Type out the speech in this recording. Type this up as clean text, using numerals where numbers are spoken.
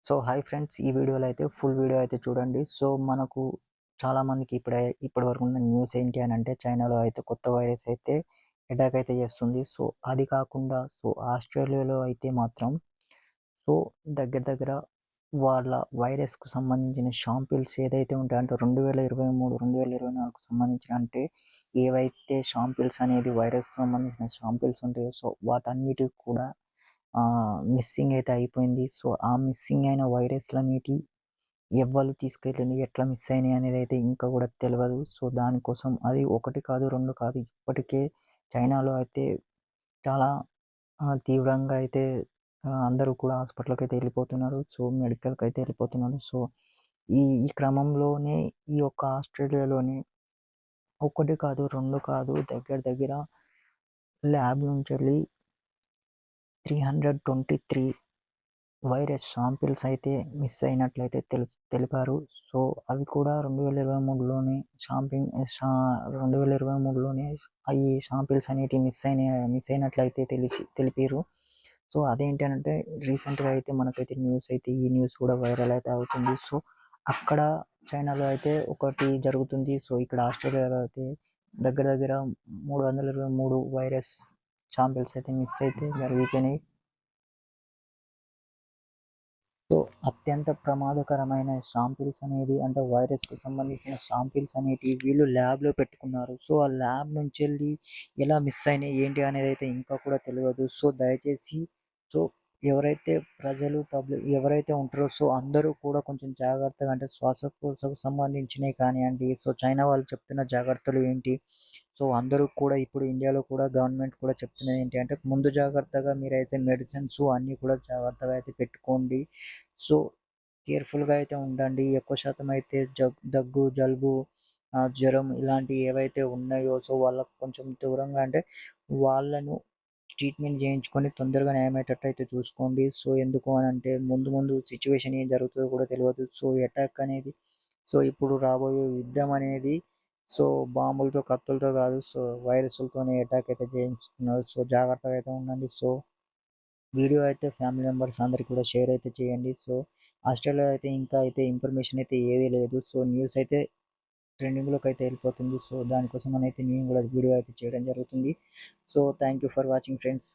So hi friends, ఈ వీడియోలో అయితే ఫుల్ వీడియో అయితే చూడండి. సో మనకు చాలామందికి ఇప్పటివరకు ఉన్న న్యూస్ ఏంటి అని అంటే, చైనాలో అయితే కొత్త వైరస్ అయితే అటాక్ అయితే చేస్తుంది. సో అది కాకుండా ఆస్ట్రేలియాలో అయితే మాత్రం సో దగ్గర దగ్గర వాళ్ళ వైరస్‌కు సంబంధించిన షాంపిల్స్ ఏదైతే ఉంటాయో, అంటే 2023, 2024కు సంబంధించిన, అంటే ఏవైతే షాంపిల్స్ అనేది వైరస్‌కి సంబంధించిన షాంపిల్స్ ఉంటాయో, సో వాటన్నిటికి కూడా మిస్సింగ్ అయితే అయిపోయింది. సో ఆ మిస్సింగ్ అయిన వైరస్‌లనేటియి ఎవ్వళ్ళు తీసుకెళ్ళింది, ఎట్లా మిస్ అయినాయి అనేదైతే ఇంకా కూడా తెలవదు. సో దానికోసం అది ఒకటి కాదు, 2 కాదు, ఇప్పటికే చైనాలో అయితే చాలా తీవ్రంగా అయితే అందరూ కూడా హాస్పిటల్‌కైతే ఎళ్ళిపోతున్నారు. సో మెడికల్‌కైతే ఎళ్ళిపోతున్నారు. సో ఈ క్రమంలోనే ఈ యొక్క ఆస్ట్రేలియాలోనే ఒకటి కాదు, 2 కాదు, దగ్గర దగ్గర ల్యాబ్ నుంచెళ్ళి 323 వైరస్ శాంపిల్స్ అయితే మిస్ అయినట్లయితే తెలిపారు. సో అవి కూడా 2023లోనే షాంపింగ్ షా 2023లోనే ఈ శాంపిల్స్ అనేటివి మిస్ అయినట్లయితే తెలిపిర్రు. సో అదేంటి అనంటే, రీసెంట్‌గా అయితే మనకైతే ఈ న్యూస్ కూడా వైరల్ అయితే అవుతుంది. సో అక్కడ చైనాలో అయితే ఒకటి జరుగుతుంది. సో ఇక్కడ ఆస్ట్రేలియాలో అయితే దగ్గర దగ్గర 323 వైరస్ శాంపిల్స్ అయితే మిస్ అయితే జరిగిపోయినాయి. సో, అత్యంత ప్రమాదకరమైన షాంపిల్స్ అనేది, అంటే వైరస్‌కి సంబంధించిన షాంపిల్స్ అనేటివి వీళ్ళు ల్యాబ్‌లో పెట్టుకున్నారు. సో, ఆ ల్యాబ్ నుంచెళ్ళి ఎలా మిస్ అయినాయి ఏంటి అనేదైతే ఇంకా కూడా తెలవదు. సో, దయచేసి సో, ఎవరైతే ఎవరైతే ఉంటారో, సో అందరూ కూడా కొంచెం జాగ్రత్తగా, అంటే శ్వాసకోశకు సంబంధించినయి కానియండి, సో చైనా వాళ్ళు చెప్తున్న జాగ్రత్తలు ఏంటి, సో అందరూ కూడా ఇప్పుడు ఇండియాలో కూడా గవర్నమెంట్ కూడా చెప్తున్నది ఏంటి అంటే, ముందు జాగ్రత్తగా మీరైతే మెడిసిన్స్ అన్నీ కూడా జాగ్రత్తగా అయితే పెట్టుకోండి. సో కేర్‌ఫుల్‌గా అయితే ఉండండి. ఎక్కువ శాతం అయితే దగ్గు, జలుబు, జ్వరం ఇలాంటివి ఏవైతే ఉన్నాయో, సో వాళ్ళకి కొంచెం దూరంగా, అంటే వాళ్ళను ట్రీట్మెంట్ చేయించుకొని తొందరగా నయమయ్యేటట్టు అయితే చూసుకోండి. సో ఎందుకు అనంటే, ముందు ముందు సిట్యుయేషన్ ఏం జరుగుతదో కూడా తెలవదు. సో అటాక్ అనేది, సో ఇప్పుడు రాబోయే యుద్ధం అనేది సో బాంబులతో, కత్తులతో కాదు, సో వైరస్‌లతోనే అటాక్ అయితే చేయించుతున్నారు. సో జాగ్రత్తగా అయితే ఉండండి. సో వీడియో అయితే ఫ్యామిలీ మెంబర్స్ అందరికి కూడా షేర్ అయితే చేయండి. సో ఆస్ట్రేలియా అయితే ఇంకా అయితే ఇన్ఫర్మేషన్ అయితే ఏది లేదు. సో న్యూస్ అయితే ట్రెండింగ్‌లోకి అయితే వెళ్ళిపోతుంది. సో దానికోసం అయితే నేను కూడా వీడియో అయితే చేయడం జరుగుతుంది. So thank you for watching friends.